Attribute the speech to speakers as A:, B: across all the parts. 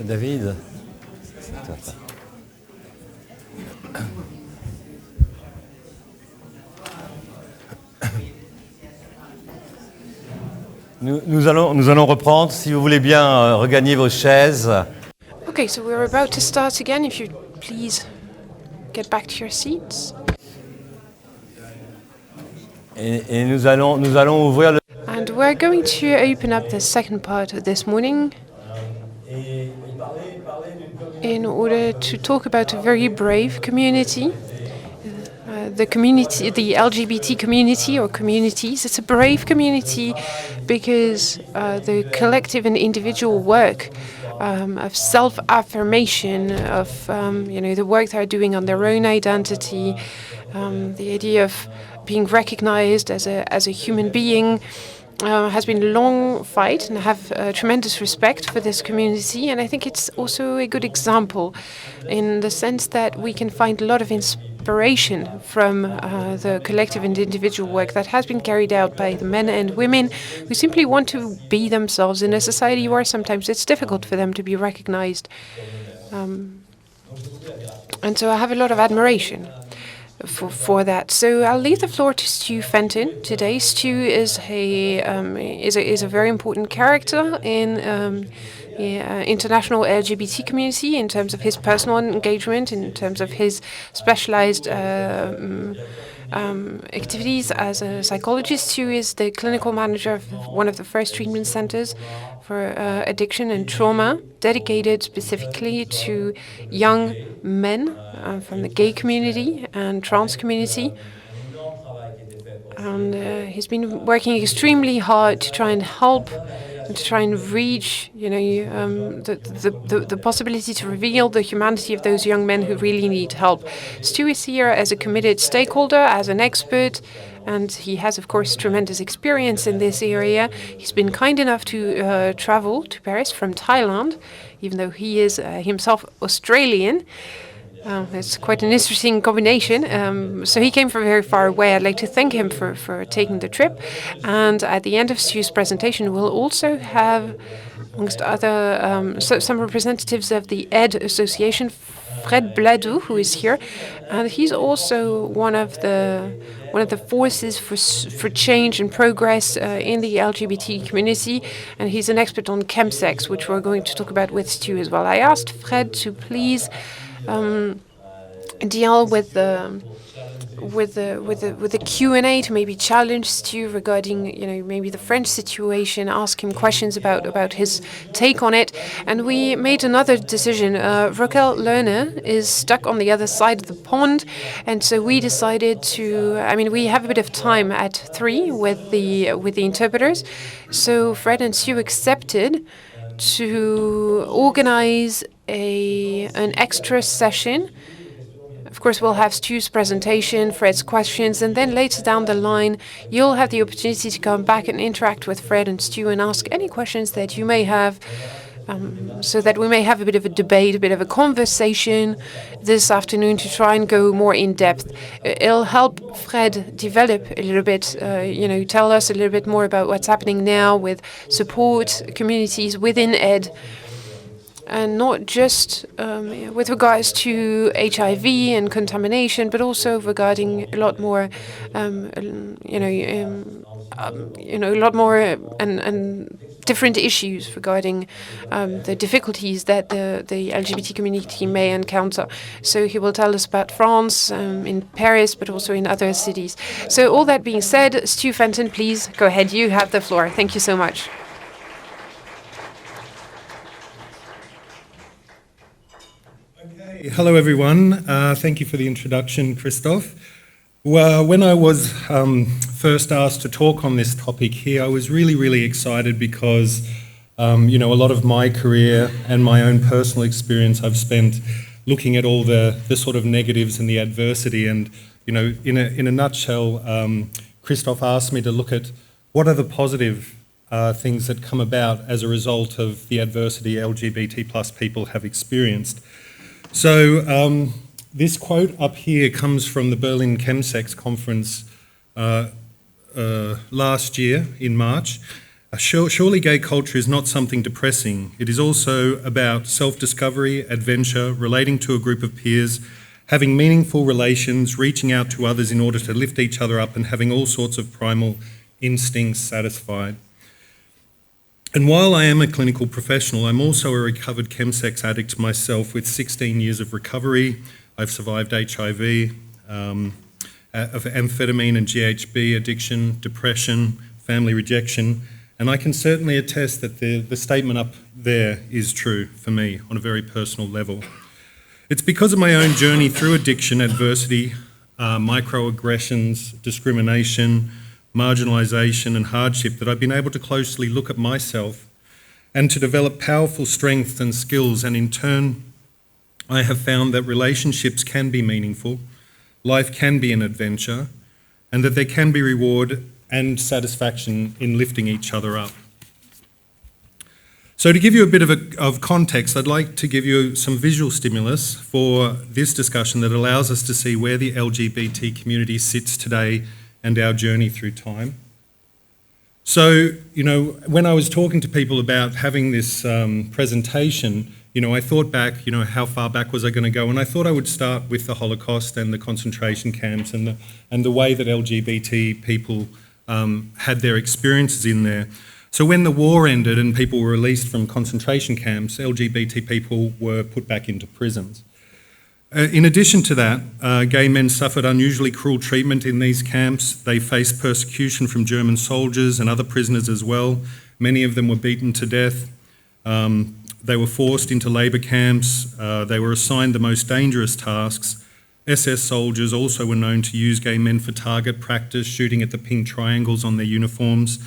A: David. Nous allons reprendre, si vous voulez bien regagner vos chaises.
B: Okay, so we're about to start again. If you please get back to your seats.
A: Et nous allons ouvrir le...
B: And we're going to open up the second part of this morning in order to talk about a very brave community. The community, the LGBT community or communities, it's a brave community because the collective and individual work of self-affirmation, of the work they're doing on their own identity, the idea of being recognized as a human being, has been a long fight, and I have tremendous respect for this community. And I think it's also a good example in the sense that we can find a lot of inspiration from the collective and individual work that has been carried out by the men and women who simply want to be themselves in a society where sometimes it's difficult for them to be recognized. And so I have a lot of admiration for that. So I'll leave the floor to Stu Fenton today. Stu is a very important character in the international LGBT community in terms of his personal engagement, in terms of his specialized activities as a psychologist. Stu is the clinical manager of one of the first treatment centers for addiction and trauma, dedicated specifically to young men from the gay community and trans community. And he's been working extremely hard to try and help and to try and reach, the possibility to reveal the humanity of those young men who really need help. Stu is here as a committed stakeholder, as an expert, and he has, of course, tremendous experience in this area. He's been kind enough to travel to Paris from Thailand, even though he is himself Australian. It's quite an interesting combination. So he came from very far away. I'd like to thank him for taking the trip. And at the end of Stu's presentation, we'll also have, amongst other, some representatives of the ED Association, Fred Bladou, who is here, and he's also one of the forces for change and progress in the LGBT community, and he's an expert on Chemsex, which we're going to talk about with Stu as well. I asked Fred to please deal with the Q&A to maybe challenge Stu regarding maybe the French situation, ask him questions about his take on it. And we made another decision. Raquel Lerner is stuck on the other side of the pond, and so we decided to. We have a bit of time at 3 with the interpreters, so Fred and Stu accepted to organize an extra session. Of course, we'll have Stu's presentation, Fred's questions, and then later down the line, you'll have the opportunity to come back and interact with Fred and Stu and ask any questions that you may have, so that we may have a bit of a debate, a bit of a conversation this afternoon to try and go more in depth. It'll help Fred develop a little bit, tell us a little bit more about what's happening now with support communities within ED. And not just with regards to HIV and contamination, but also regarding a lot more, a lot more and different issues regarding the difficulties that the LGBT community may encounter. So he will tell us about France, in Paris, but also in other cities. So all that being said, Stu Fenton, please go ahead. You have the floor. Thank you so much.
C: Hello, everyone. Thank you for the introduction, Christophe. Well, when I was first asked to talk on this topic here, I was really, really excited because, a lot of my career and my own personal experience I've spent looking at all the sort of negatives and the adversity. And, in a nutshell, Christophe asked me to look at what are the positive things that come about as a result of the adversity LGBT plus people have experienced. So this quote up here comes from the Berlin Chemsex conference last year in March, Surely gay culture is not something depressing. It is also about self-discovery, adventure, relating to a group of peers, having meaningful relations, reaching out to others in order to lift each other up, and having all sorts of primal instincts satisfied. And while I am a clinical professional, I'm also a recovered Chemsex addict myself with 16 years of recovery. I've survived HIV, of amphetamine and GHB addiction, depression, family rejection, and I can certainly attest that the statement up there is true for me on a very personal level. It's because of my own journey through addiction, adversity, microaggressions, discrimination, marginalisation and hardship that I've been able to closely look at myself and to develop powerful strengths and skills, and in turn I have found that relationships can be meaningful, life can be an adventure, and that there can be reward and satisfaction in lifting each other up. So to give you a bit of context, I'd like to give you some visual stimulus for this discussion that allows us to see where the LGBT community sits today and our journey through time. So, when I was talking to people about having this presentation, I thought back, how far back was I going to go? And I thought I would start with the Holocaust and the concentration camps and the way that LGBT people had their experiences in there. So when the war ended and people were released from concentration camps, LGBT people were put back into prisons. In addition to that, gay men suffered unusually cruel treatment in these camps. They faced persecution from German soldiers and other prisoners as well. Many of them were beaten to death. They were forced into labour camps. They were assigned the most dangerous tasks. SS soldiers also were known to use gay men for target practice, shooting at the pink triangles on their uniforms.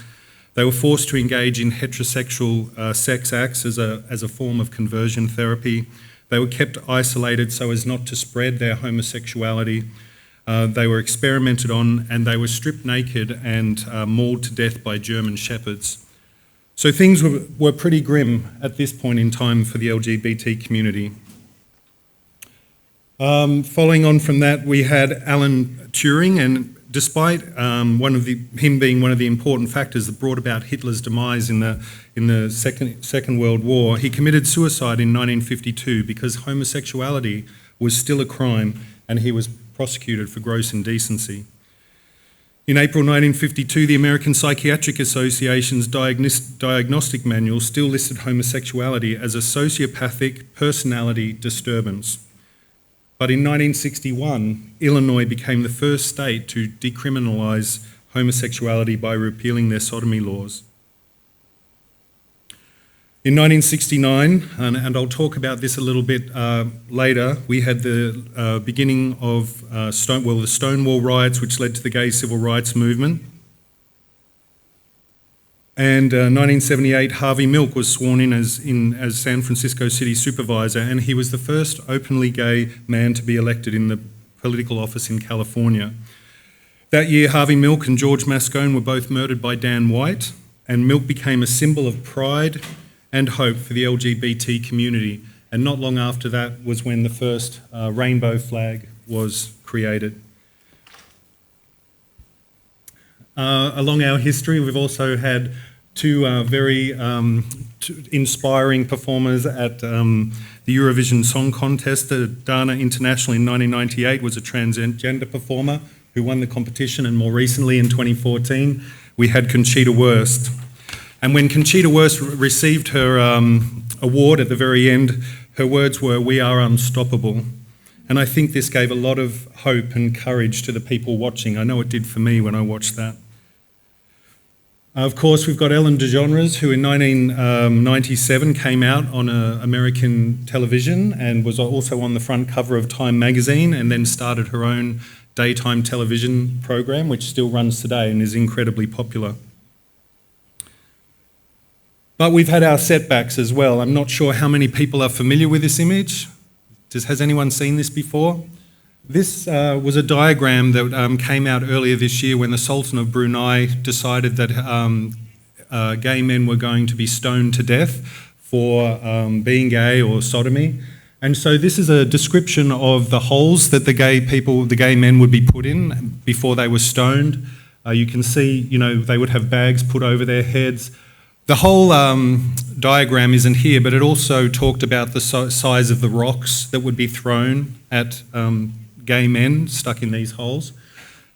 C: They were forced to engage in heterosexual sex acts as a form of conversion therapy. They were kept isolated so as not to spread their homosexuality. They were experimented on, and they were stripped naked and mauled to death by German shepherds. So things were pretty grim at this point in time for the LGBT community. Following on from that, we had Alan Turing, and despite him being one of the important factors that brought about Hitler's demise in the Second World War, he committed suicide in 1952 because homosexuality was still a crime, and he was prosecuted for gross indecency. In April 1952, the American Psychiatric Association's diagnostic manual still listed homosexuality as a sociopathic personality disturbance. But in 1961, Illinois became the first state to decriminalise homosexuality by repealing their sodomy laws. In 1969, and I'll talk about this a little bit later, we had the beginning of the Stonewall riots, which led to the gay civil rights movement. And 1978, Harvey Milk was sworn in as San Francisco City Supervisor, and he was the first openly gay man to be elected in the political office in California. That year, Harvey Milk and George Moscone were both murdered by Dan White, and Milk became a symbol of pride and hope for the LGBT community. And not long after that was when the first rainbow flag was created. Along our history, we've also had two very inspiring performers at the Eurovision Song Contest. Dana International in 1998 was a transgender performer who won the competition, and more recently in 2014 we had Conchita Wurst. And when Conchita Wurst received her award at the very end, her words were, "We are unstoppable." And I think this gave a lot of hope and courage to the people watching. I know it did for me when I watched that. Of course, we've got Ellen DeGeneres, who in 1997 came out on American television and was also on the front cover of Time magazine, and then started her own daytime television program, which still runs today and is incredibly popular. But we've had our setbacks as well. I'm not sure how many people are familiar with this image. Has anyone seen this before? This was a diagram that came out earlier this year when the Sultan of Brunei decided that gay men were going to be stoned to death for being gay or sodomy. And so this is a description of the holes that the gay men would be put in before they were stoned. You can see, they would have bags put over their heads. The whole diagram isn't here, but it also talked about the size of the rocks that would be thrown at gay men stuck in these holes.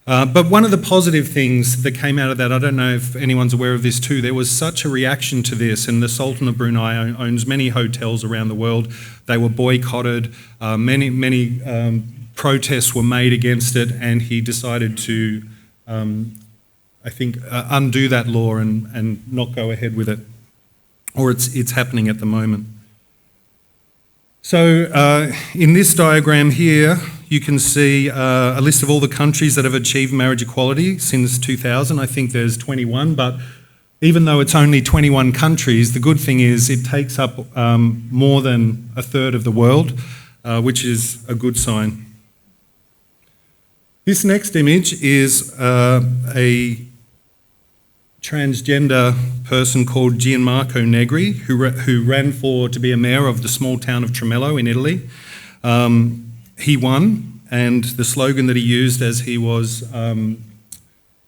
C: But one of the positive things that came out of that, I don't know if anyone's aware of this too, there was such a reaction to this, and the Sultan of Brunei owns many hotels around the world. They were boycotted, many protests were made against it, and he decided to, I think, undo that law and not go ahead with it. Or it's happening at the moment. So in this diagram here, you can see a list of all the countries that have achieved marriage equality since 2000. I think there's 21, but even though it's only 21 countries, the good thing is it takes up more than a third of the world, which is a good sign. This next image is a transgender person called Gianmarco Negri, who ran to be a mayor of the small town of Tremello in Italy. He won, and the slogan that he used as he was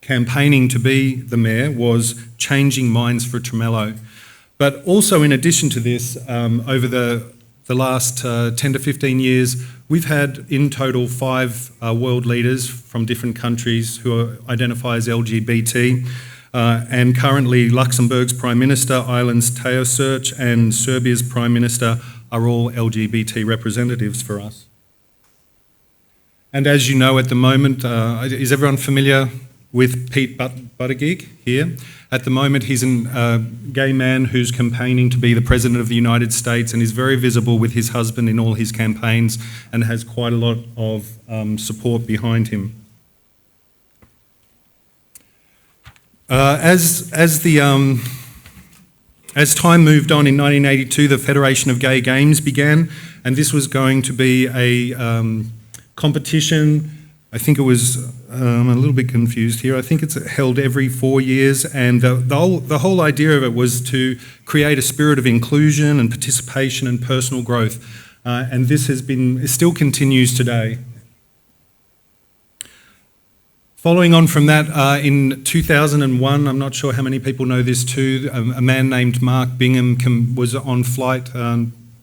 C: campaigning to be the mayor was "Changing Minds for Tremello." But also, in addition to this, over the last 10 to 15 years, we've had in total 5 world leaders from different countries who identify as LGBT. And currently Luxembourg's Prime Minister, Ireland's Taoiseach, and Serbia's Prime Minister are all LGBT representatives for us. And as you know at the moment, is everyone familiar with Pete Buttigieg here? At the moment he's a gay man who's campaigning to be the President of the United States and is very visible with his husband in all his campaigns and has quite a lot of support behind him. As time moved on, in 1982, the Federation of Gay Games began, and this was going to be a competition. I think it was, I'm a little bit confused here, I think it's held every 4 years, and the whole idea of it was to create a spirit of inclusion and participation and personal growth, and this it still continues today. Following on from that, in 2001, I'm not sure how many people know this too, a man named Mark Bingham was on flight,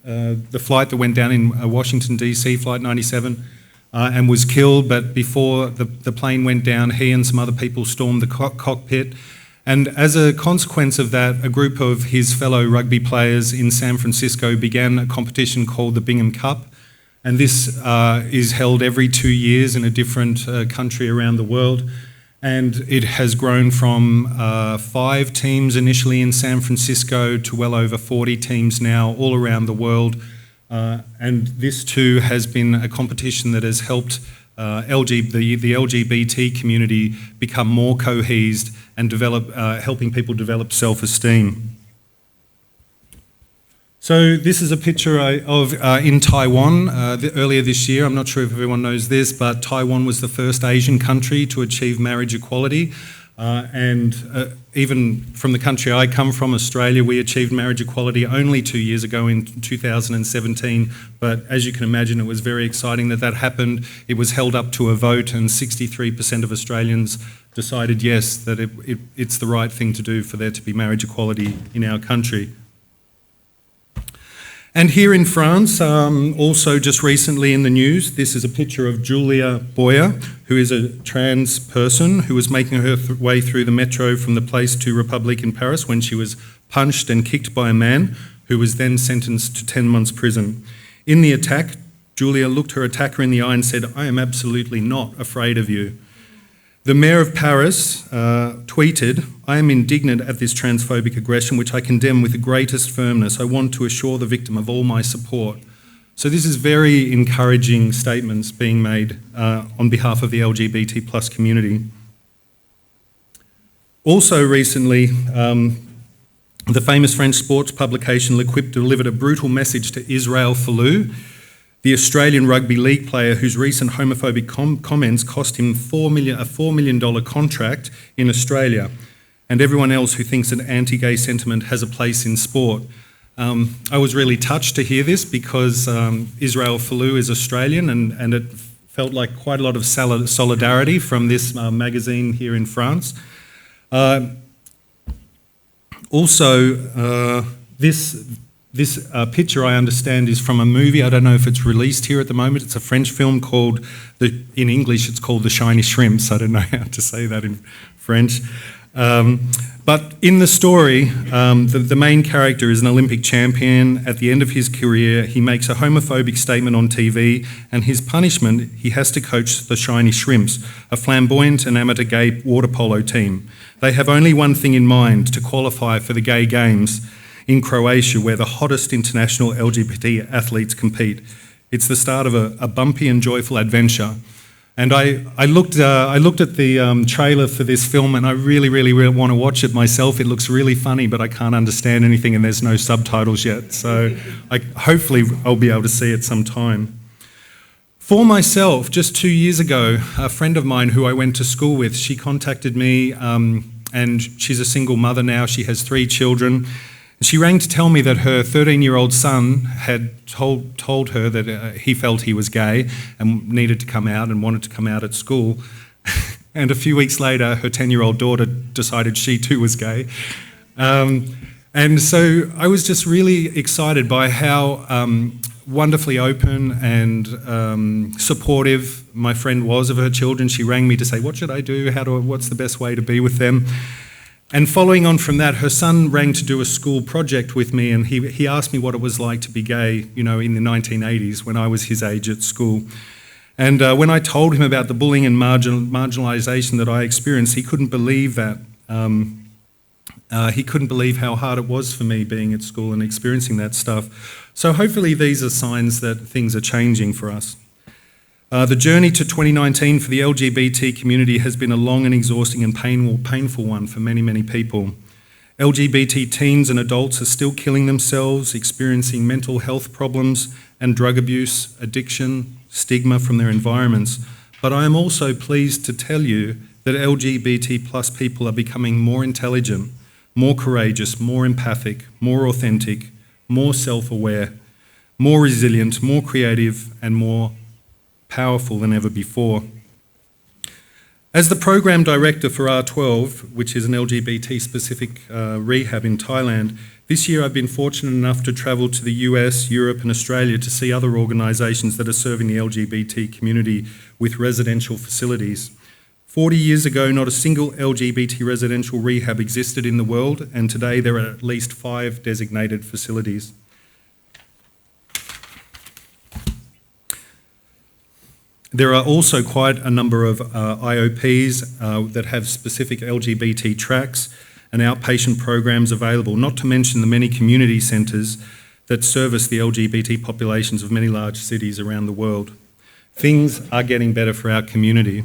C: the flight that went down in Washington DC, Flight 97, and was killed, but before the plane went down, he and some other people stormed the cockpit, and as a consequence of that, a group of his fellow rugby players in San Francisco began a competition called the Bingham Cup. And this is held every 2 years in a different country around the world. And it has grown from 5 teams initially in San Francisco to well over 40 teams now all around the world. And this too has been a competition that has helped the LGBT community become more cohesed and helping people develop self-esteem. So this is a picture of in Taiwan earlier this year. I'm not sure if everyone knows this, but Taiwan was the first Asian country to achieve marriage equality. And even from the country I come from, Australia, we achieved marriage equality only 2 years ago in 2017. But as you can imagine, it was very exciting that happened. It was held up to a vote, and 63% of Australians decided yes, that it's the right thing to do for there to be marriage equality in our country. And here in France, also just recently in the news, this is a picture of Julia Boyer, who is a trans person who was making her way through the metro from the Place to Republique in Paris when she was punched and kicked by a man who was then sentenced to 10 months prison. In the attack, Julia looked her attacker in the eye and said, "I am absolutely not afraid of you." The Mayor of Paris tweeted, "I am indignant at this transphobic aggression, which I condemn with the greatest firmness. I want to assure the victim of all my support." So this is very encouraging statements being made on behalf of the LGBT plus community. Also recently, the famous French sports publication L'Equipe delivered a brutal message to Israel Follou, the Australian rugby league player whose recent homophobic comments cost him a $4 million contract in Australia, and everyone else who thinks that anti-gay sentiment has a place in sport. I was really touched to hear this because Israel Follou is Australian, and it felt like quite a lot of solidarity from this magazine here in France. Also, this picture, I understand, is from a movie. I don't know if it's released here at the moment. It's a French film called, in English, it's called The Shiny Shrimps. I don't know how to say that in French. But in the story, the main character is an Olympic champion. At the end of his career, he makes a homophobic statement on TV, and his punishment, he has to coach the Shiny Shrimps, a flamboyant and amateur gay water polo team. They have only one thing in mind: to qualify for the Gay Games in Croatia, where the hottest international LGBT athletes compete. It's the start of a bumpy and joyful adventure. And I looked at the trailer for this film, and I really want to watch it myself. It looks really funny, but I can't understand anything, and there's no subtitles yet. So hopefully I'll be able to see it sometime. For myself, just 2 years ago, a friend of mine who I went to school with, she contacted me, and she's a single mother now. She has 3 children. She rang to tell me that her 13-year-old son had told her that he felt he was gay and needed to come out and wanted to come out at school. And a few weeks later, her 10-year-old daughter decided she too was gay. And so I was just really excited by how wonderfully open and supportive my friend was of her children. She rang me to say, what should I do? What's the best way to be with them? And following on from that, her son rang to do a school project with me, and he asked me what it was like to be gay, in the 1980s when I was his age at school. And when I told him about the bullying and marginalisation that I experienced, he couldn't believe that. He couldn't believe how hard it was for me being at school and experiencing that stuff. So hopefully these are signs that things are changing for us. The journey to 2019 for the LGBT community has been a long and exhausting and painful one for many people. LGBT teens and adults are still killing themselves, experiencing mental health problems and drug abuse, addiction, stigma from their environments. But I am also pleased to tell you that LGBT plus people are becoming more intelligent, more courageous, more empathic, more authentic, more self-aware, more resilient, more creative, and more powerful than ever before. As the program director for R12, which is an LGBT-specific rehab in Thailand, this year I've been fortunate enough to travel to the US, Europe and Australia to see other organisations that are serving the LGBT community with residential facilities. 40 years ago, not a single LGBT residential rehab existed in the world, and today there are at least 5 designated facilities. There are also quite a number of IOPs that have specific LGBT tracks and outpatient programs available, not to mention the many community centres that service the LGBT populations of many large cities around the world. Things are getting better for our community.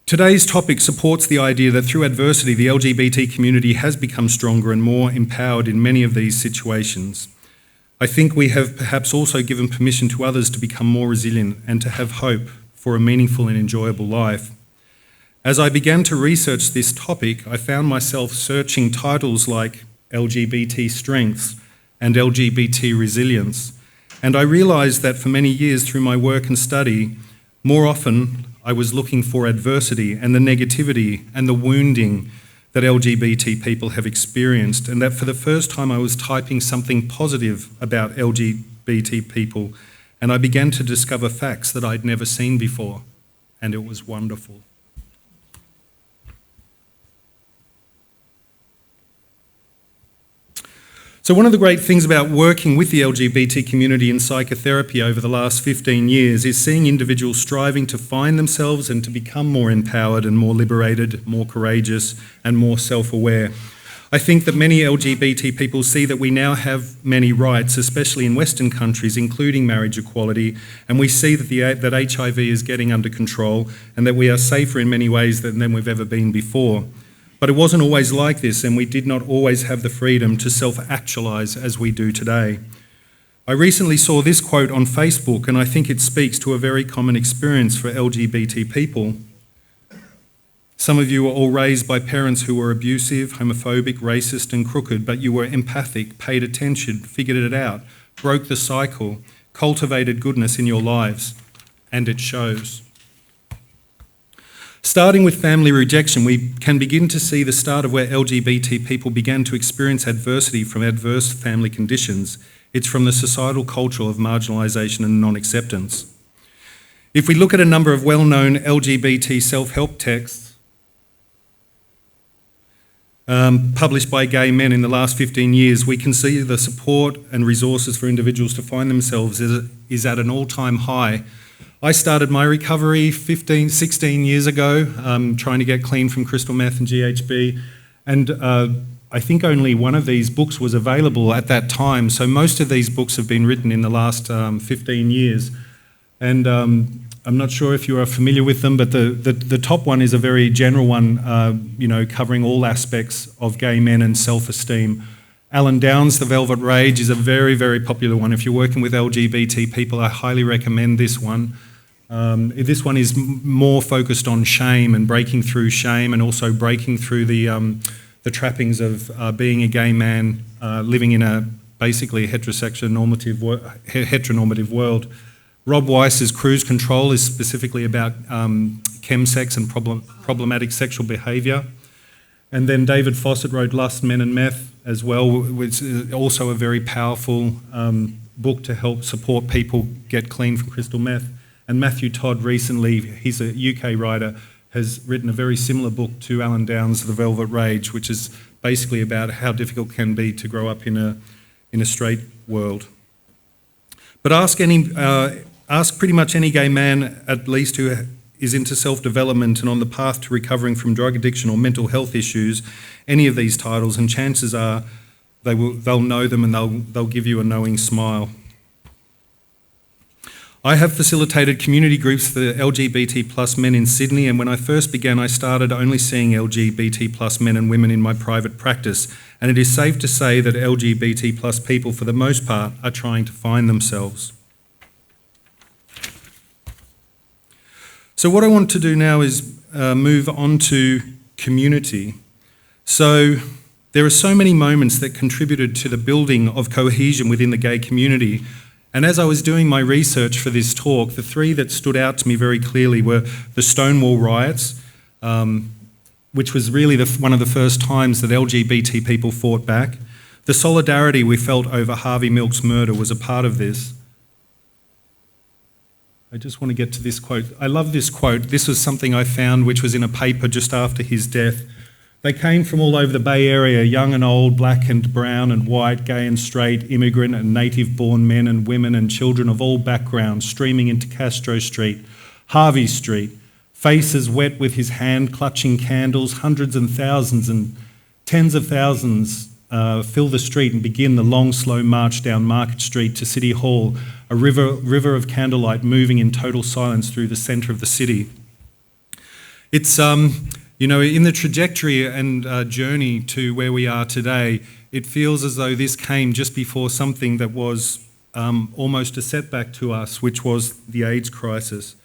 C: Today's topic supports the idea that through adversity, the LGBT community has become stronger and more empowered in many of these situations. I think we have perhaps also given permission to others to become more resilient and to have hope for a meaningful and enjoyable life. As I began to research this topic, I found myself searching titles like LGBT strengths and LGBT resilience, and I realised that for many years through my work and study, more often I was looking for adversity and the negativity and the wounding that LGBT people have experienced, and that for the first time I was typing something positive about LGBT people, and I began to discover facts that I'd never seen before, and it was wonderful. So one of the great things about working with the LGBT community in psychotherapy over the last 15 years is seeing individuals striving to find themselves and to become more empowered and more liberated, more courageous and more self-aware. I think that many LGBT people see that we now have many rights, especially in Western countries, including marriage equality, and we see that HIV is getting under control and that we are safer in many ways than we've ever been before. But it wasn't always like this, and we did not always have the freedom to self-actualise as we do today. I recently saw this quote on Facebook, and I think it speaks to a very common experience for LGBT people. Some of you were all raised by parents who were abusive, homophobic, racist and crooked, but you were empathic, paid attention, figured it out, broke the cycle, cultivated goodness in your lives, and it shows. Starting with family rejection, we can begin to see the start of where LGBT people began to experience adversity from adverse family conditions. It's from the societal culture of marginalisation and non-acceptance. If we look at a number of well-known LGBT self-help texts published by gay men in the last 15 years, we can see the support and resources for individuals to find themselves is at an all-time high. I started my recovery 16 years ago, trying to get clean from crystal meth and GHB, and I think only one of these books was available at that time, so most of these books have been written in the last 15 years. And I'm not sure if you are familiar with them, but the top one is a very general one, covering all aspects of gay men and self-esteem. Alan Downs' The Velvet Rage is a very, very popular one. If you're working with LGBT people, I highly recommend this one. This one is more focused on shame and breaking through shame, and also breaking through the trappings of being a gay man living in a basically heteronormative world. Rob Weiss's Cruise Control is specifically about chemsex and problematic sexual behaviour. And then David Fawcett wrote Lust, Men and Meth as well, which is also a very powerful book to help support people get clean from crystal meth. And Matthew Todd recently, he's a UK writer, has written a very similar book to Alan Downs' The Velvet Rage, which is basically about how difficult it can be to grow up in a straight world. But ask pretty much any gay man, at least who is into self-development and on the path to recovering from drug addiction or mental health issues, any of these titles, and chances are they'll know them and they'll give you a knowing smile. I have facilitated community groups for LGBT plus men in Sydney, and when I first began, I started only seeing LGBT plus men and women in my private practice, and it is safe to say that LGBT plus people, for the most part, are trying to find themselves. So what I want to do now is move on to community. So there are so many moments that contributed to the building of cohesion within the gay community. And as I was doing my research for this talk, the three that stood out to me very clearly were the Stonewall riots, which was really one of the first times that LGBT people fought back. The solidarity we felt over Harvey Milk's murder was a part of this. I just want to get to this quote. I love this quote. This was something I found which was in a paper just after his death. They came from all over the Bay Area, young and old, black and brown and white, gay and straight, immigrant and native-born men and women and children of all backgrounds, streaming into Castro Street, Harvey Street, faces wet with his hand clutching candles, hundreds and thousands and tens of thousands fill the street and begin the long, slow march down Market Street to City Hall, a river of candlelight moving in total silence through the centre of the city. It's in the trajectory and journey to where we are today, it feels as though this came just before something that was almost a setback to us, which was the AIDS crisis.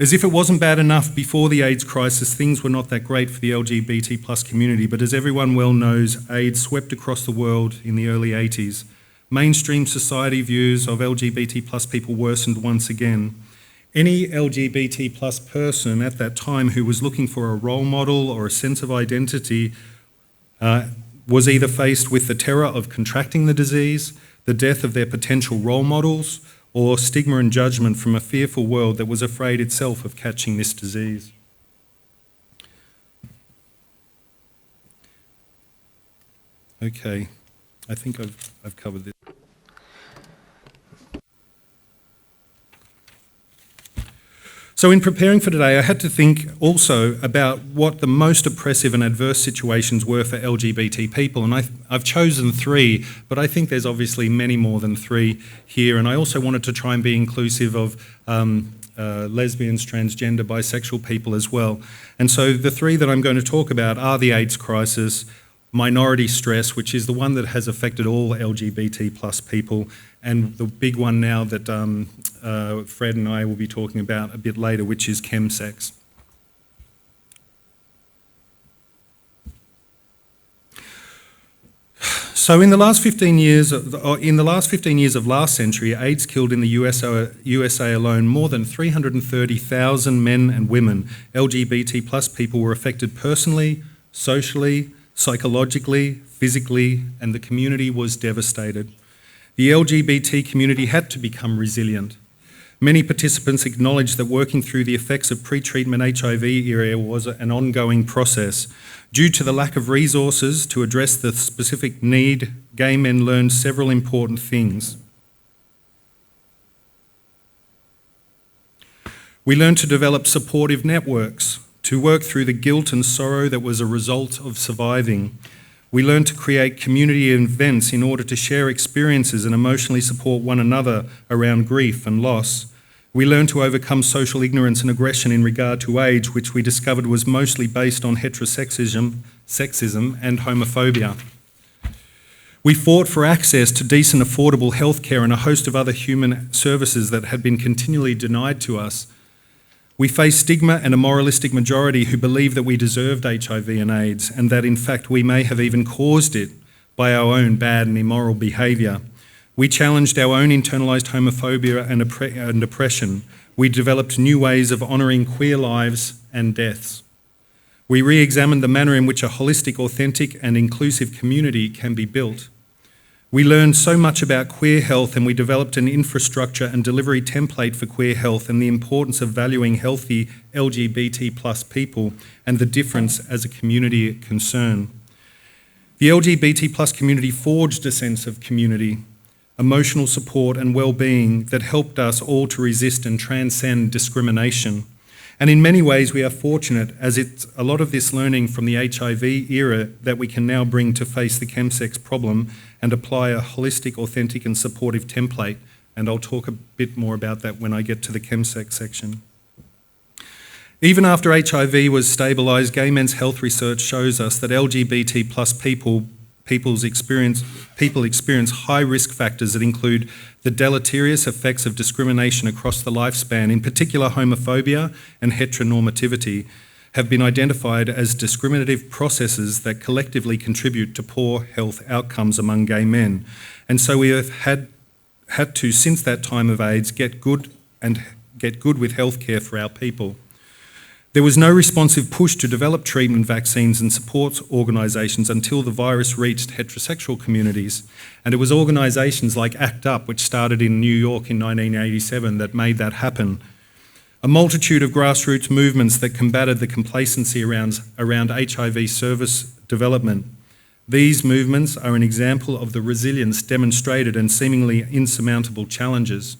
C: As if it wasn't bad enough before the AIDS crisis, things were not that great for the LGBT plus community, but as everyone well knows, AIDS swept across the world in the early 80s. Mainstream society views of LGBT plus people worsened once again. Any LGBT plus person at that time who was looking for a role model or a sense of identity was either faced with the terror of contracting the disease, the death of their potential role models, or stigma and judgment from a fearful world that was afraid itself of catching this disease. Okay, I think I've covered this. So in preparing for today, I had to think also about what the most oppressive and adverse situations were for LGBT people. And I've chosen three, but I think there's obviously many more than three here. And I also wanted to try and be inclusive of lesbians, transgender, bisexual people as well. And so the three that I'm going to talk about are the AIDS crisis, minority stress, which is the one that has affected all LGBT plus people, and the big one now that Fred and I will be talking about a bit later, which is Chemsex. So in the last 15 years of last century, AIDS killed in the USA alone more than 330,000 men and women. LGBT plus people were affected personally, socially, psychologically, physically, and the community was devastated. The LGBT community had to become resilient. Many participants acknowledged that working through the effects of pre-treatment HIV era was an ongoing process. Due to the lack of resources to address the specific need, gay men learned several important things. We learned to develop supportive networks, to work through the guilt and sorrow that was a result of surviving. We learned to create community events in order to share experiences and emotionally support one another around grief and loss. We learned to overcome social ignorance and aggression in regard to age, which we discovered was mostly based on heterosexism, sexism, and homophobia. We fought for access to decent, affordable healthcare and a host of other human services that had been continually denied to us. We faced stigma and a moralistic majority who believed that we deserved HIV and AIDS, and that in fact we may have even caused it by our own bad and immoral behaviour. We challenged our own internalised homophobia and oppression. We developed new ways of honouring queer lives and deaths. We re-examined the manner in which a holistic, authentic and inclusive community can be built. We learned so much about queer health, and we developed an infrastructure and delivery template for queer health and the importance of valuing healthy LGBT plus people and the difference as a community concern. The LGBT plus community forged a sense of community, emotional support and well-being that helped us all to resist and transcend discrimination. And in many ways we are fortunate, as it's a lot of this learning from the HIV era that we can now bring to face the Chemsex problem and apply a holistic, authentic and supportive template. And I'll talk a bit more about that when I get to the Chemsex section. Even after HIV was stabilised, gay men's health research shows us that LGBT plus people experience high risk factors that include the deleterious effects of discrimination across the lifespan, in particular homophobia and heteronormativity, have been identified as discriminative processes that collectively contribute to poor health outcomes among gay men. And so we have had to, since that time of AIDS, get good with healthcare for our people. There was no responsive push to develop treatment vaccines and support organisations until the virus reached heterosexual communities. And it was organisations like ACT UP, which started in New York in 1987, that made that happen. A multitude of grassroots movements that combated the complacency around HIV service development. These movements are an example of the resilience demonstrated and seemingly insurmountable challenges.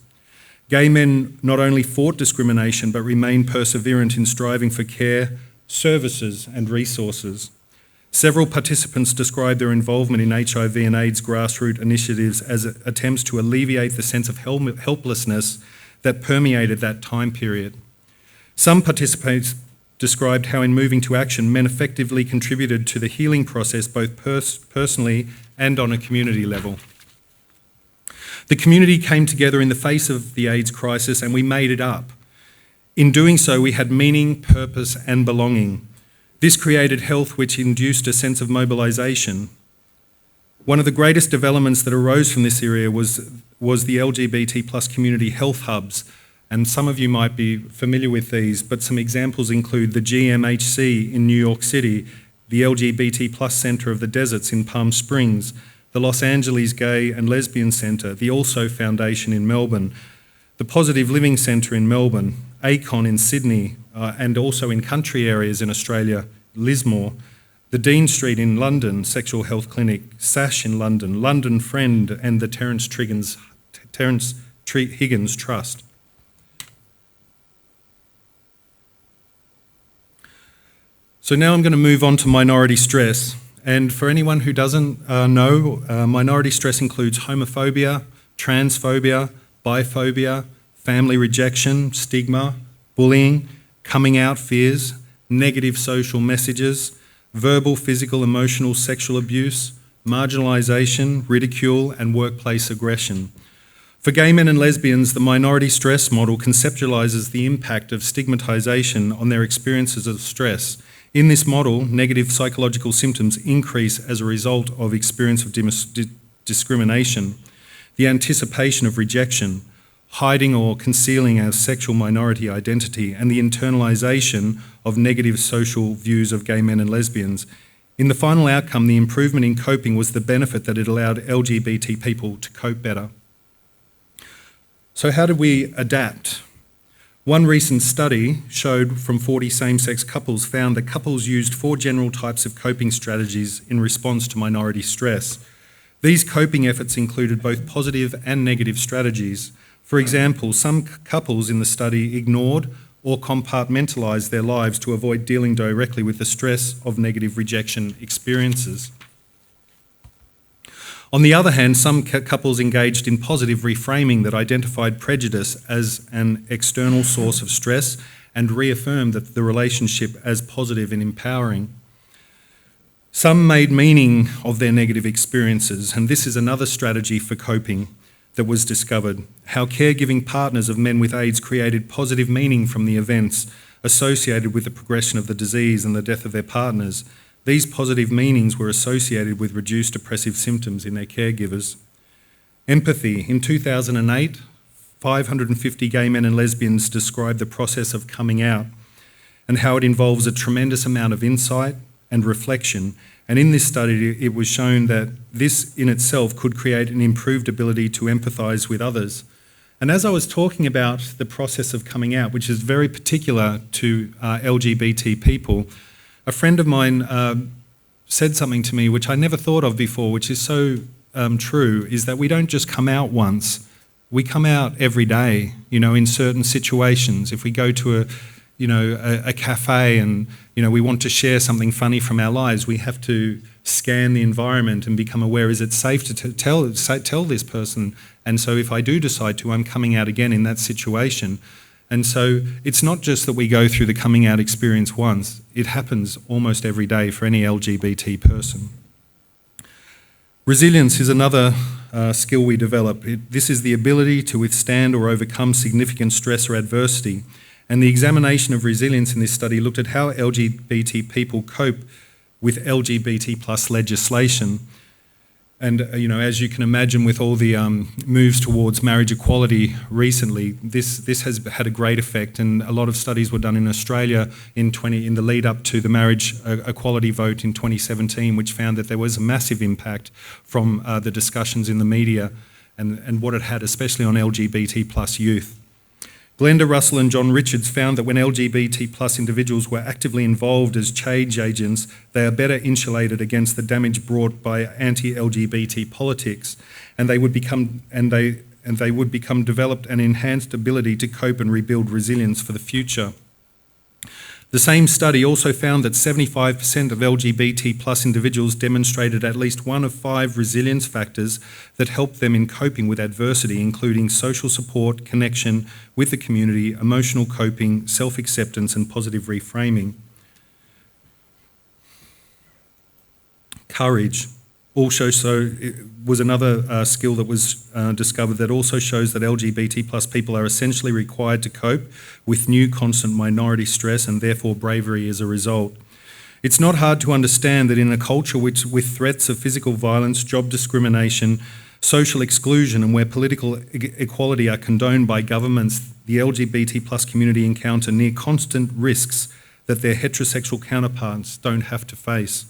C: Gay men not only fought discrimination but remained perseverant in striving for care, services and resources. Several participants described their involvement in HIV and AIDS grassroots initiatives as attempts to alleviate the sense of helplessness that permeated that time period. Some participants described how in moving to action, men effectively contributed to the healing process both personally and on a community level. The community came together in the face of the AIDS crisis and we made it up. In doing so, we had meaning, purpose and belonging. This created health which induced a sense of mobilisation. One of the greatest developments that arose from this area was the LGBT plus community health hubs, and some of you might be familiar with these, but some examples include the GMHC in New York City, the LGBT plus Centre of the Deserts in Palm Springs, the Los Angeles Gay and Lesbian Centre, the Also Foundation in Melbourne, the Positive Living Centre in Melbourne, ACON in Sydney, and also in country areas in Australia, Lismore, the Dean Street in London Sexual Health Clinic, SASH in London, London Friend and the Terence Higgins Trust. So now I'm going to move on to minority stress. And for anyone who doesn't know, minority stress includes homophobia, transphobia, biphobia, family rejection, stigma, bullying, coming out fears, negative social messages, verbal, physical, emotional, sexual abuse, marginalisation, ridicule, and workplace aggression. For gay men and lesbians, the minority stress model conceptualises the impact of stigmatisation on their experiences of stress, In this model, negative psychological symptoms increase as a result of experience of discrimination, the anticipation of rejection, hiding or concealing our sexual minority identity, and the internalisation of negative social views of gay men and lesbians. In the final outcome, the improvement in coping was the benefit that it allowed LGBT people to cope better. So how did we adapt? One recent study showed from 40 same-sex couples found that couples used 4 general types of coping strategies in response to minority stress. These coping efforts included both positive and negative strategies. For example, some couples in the study ignored or compartmentalised their lives to avoid dealing directly with the stress of negative rejection experiences. On the other hand, some couples engaged in positive reframing that identified prejudice as an external source of stress and reaffirmed that the relationship as positive and empowering. Some made meaning of their negative experiences, and this is another strategy for coping that was discovered, how caregiving partners of men with AIDS created positive meaning from the events associated with the progression of the disease and the death of their partners. These positive meanings were associated with reduced depressive symptoms in their caregivers. Empathy. In 2008, 550 gay men and lesbians described the process of coming out and how it involves a tremendous amount of insight and reflection. And in this study, it was shown that this in itself could create an improved ability to empathise with others. And as I was talking about the process of coming out, which is very particular to LGBT people, a friend of mine said something to me which I never thought of before, which is so true, is that we don't just come out once. We come out every day, in certain situations. If we go to a cafe and, we want to share something funny from our lives, we have to scan the environment and become aware, is it safe to tell this person? And so if I do decide to, I'm coming out again in that situation. And so it's not just that we go through the coming out experience once, it happens almost every day for any LGBT person. Resilience is another skill we develop. This is the ability to withstand or overcome significant stress or adversity. And the examination of resilience in this study looked at how LGBT people cope with LGBT plus legislation. And, as you can imagine, with all the moves towards marriage equality recently, this has had a great effect. And a lot of studies were done in Australia in the lead up to the marriage equality vote in 2017, which found that there was a massive impact from the discussions in the media and what it had, especially on LGBT plus youth. Glenda Russell and John Richards found that when LGBT plus individuals were actively involved as change agents, they are better insulated against the damage brought by anti-LGBT politics, and they would become developed an enhanced ability to cope and rebuild resilience for the future. The same study also found that 75% of LGBT plus individuals demonstrated at least one of 5 resilience factors that help them in coping with adversity, including social support, connection with the community, emotional coping, self-acceptance, and positive reframing. Courage also was another skill that was discovered that also shows that LGBT plus people are essentially required to cope with new constant minority stress and therefore bravery as a result. It's not hard to understand that in a culture with threats of physical violence, job discrimination, social exclusion, and where political equality are condoned by governments, the LGBT plus community encounter near constant risks that their heterosexual counterparts don't have to face.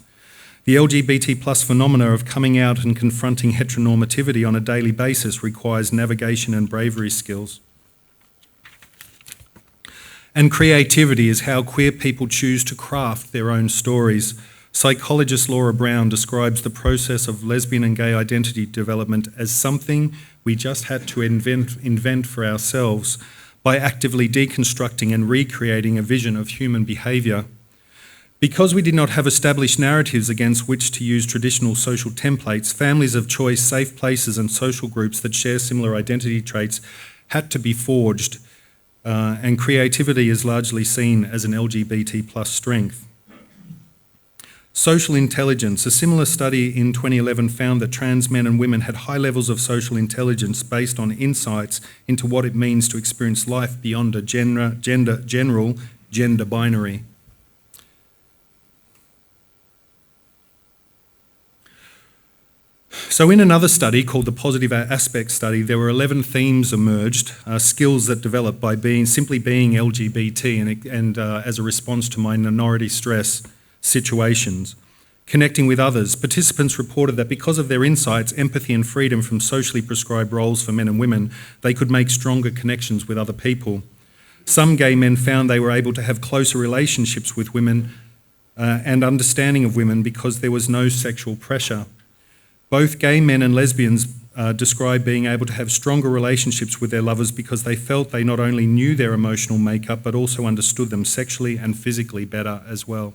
C: The LGBT plus phenomena of coming out and confronting heteronormativity on a daily basis requires navigation and bravery skills. And creativity is how queer people choose to craft their own stories. Psychologist Laura Brown describes the process of lesbian and gay identity development as something we just had to invent for ourselves by actively deconstructing and recreating a vision of human behaviour. Because we did not have established narratives against which to use traditional social templates, families of choice, safe places and social groups that share similar identity traits had to be forged, and creativity is largely seen as an LGBT plus strength. Social intelligence. A similar study in 2011 found that trans men and women had high levels of social intelligence based on insights into what it means to experience life beyond a general gender binary. So in another study called the Positive Aspect Study, there were 11 themes emerged, skills that developed by simply being LGBT and as a response to minority stress situations. Connecting with others, participants reported that because of their insights, empathy and freedom from socially prescribed roles for men and women, they could make stronger connections with other people. Some gay men found they were able to have closer relationships with women and understanding of women because there was no sexual pressure. Both gay men and lesbians described being able to have stronger relationships with their lovers because they felt they not only knew their emotional makeup but also understood them sexually and physically better as well.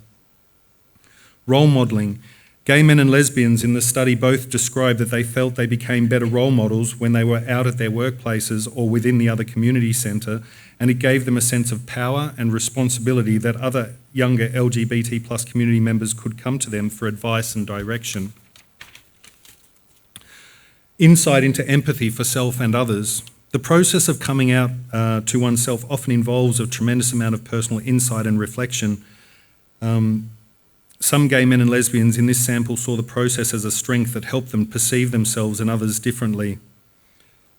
C: Role modelling. Gay men and lesbians in the study both described that they felt they became better role models when they were out at their workplaces or within the other community centre, and it gave them a sense of power and responsibility that other younger LGBT plus community members could come to them for advice and direction. Insight into empathy for self and others. The process of coming out to oneself often involves a tremendous amount of personal insight and reflection. Some gay men and lesbians in this sample saw the process as a strength that helped them perceive themselves and others differently.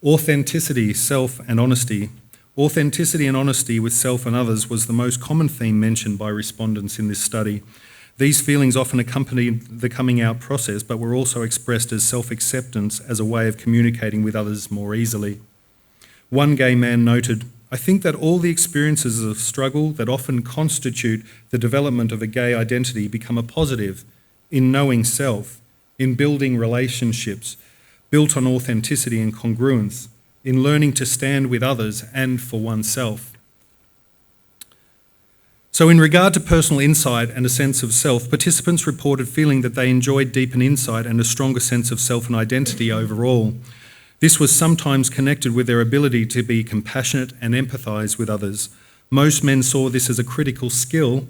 C: Authenticity, self and honesty. Authenticity and honesty with self and others was the most common theme mentioned by respondents in this study. These feelings often accompanied the coming out process, but were also expressed as self-acceptance as a way of communicating with others more easily. One gay man noted, "I think that all the experiences of struggle that often constitute the development of a gay identity become a positive in knowing self, in building relationships built on authenticity and congruence, in learning to stand with others and for oneself." So in regard to personal insight and a sense of self, participants reported feeling that they enjoyed deepened insight and a stronger sense of self and identity overall. This was sometimes connected with their ability to be compassionate and empathise with others. Most men saw this as a critical skill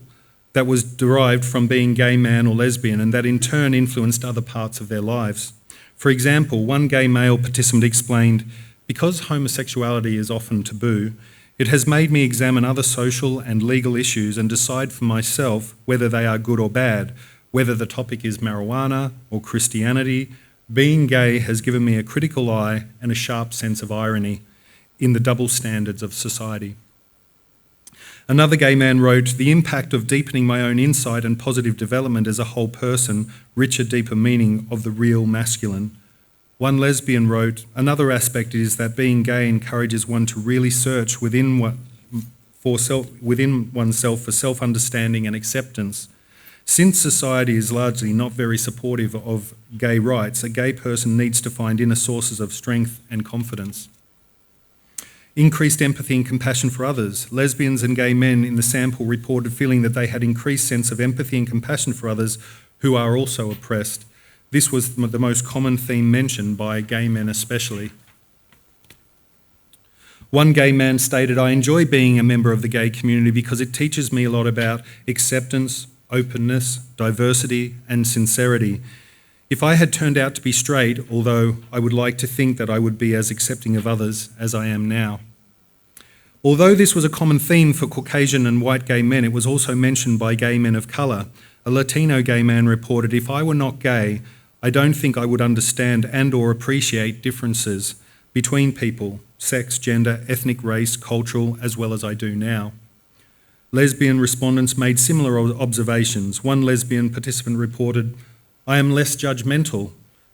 C: that was derived from being gay man or lesbian and that in turn influenced other parts of their lives. For example, one gay male participant explained, "Because homosexuality is often taboo, it has made me examine other social and legal issues and decide for myself whether they are good or bad, whether the topic is marijuana or Christianity. Being gay has given me a critical eye and a sharp sense of irony in the double standards of society." Another gay man wrote, "The impact of deepening my own insight and positive development as a whole person, richer, deeper meaning of the real masculine." One lesbian wrote, "Another aspect is that being gay encourages one to really search within oneself for self-understanding and acceptance. Since society is largely not very supportive of gay rights, a gay person needs to find inner sources of strength and confidence." Increased empathy and compassion for others. Lesbians and gay men in the sample reported feeling that they had increased sense of empathy and compassion for others who are also oppressed. This was the most common theme mentioned by gay men especially. One gay man stated, "I enjoy being a member of the gay community because it teaches me a lot about acceptance, openness, diversity and sincerity. If I had turned out to be straight, although I would like to think that I would be as accepting of others as I am now." Although this was a common theme for Caucasian and white gay men, it was also mentioned by gay men of colour. A Latino gay man reported, "If I were not gay, I don't think I would understand and or appreciate differences between people, sex, gender, ethnic, race, cultural, as well as I do now." Lesbian respondents made similar observations. One lesbian participant reported, "I am less judgmental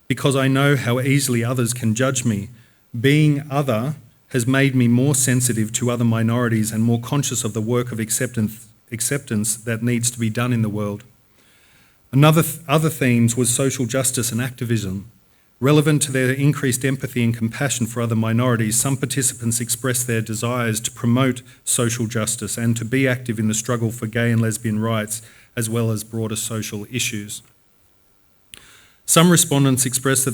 C: because I know how easily others can judge me. Being other has made me more sensitive to other minorities and more conscious of the work of acceptance that needs to be done in the world." Other themes was social justice and activism. Relevant to their increased empathy and compassion for other minorities, some participants expressed their desires to promote social justice and to be active in the struggle for gay and lesbian rights, as well as broader social issues. Some respondents expressed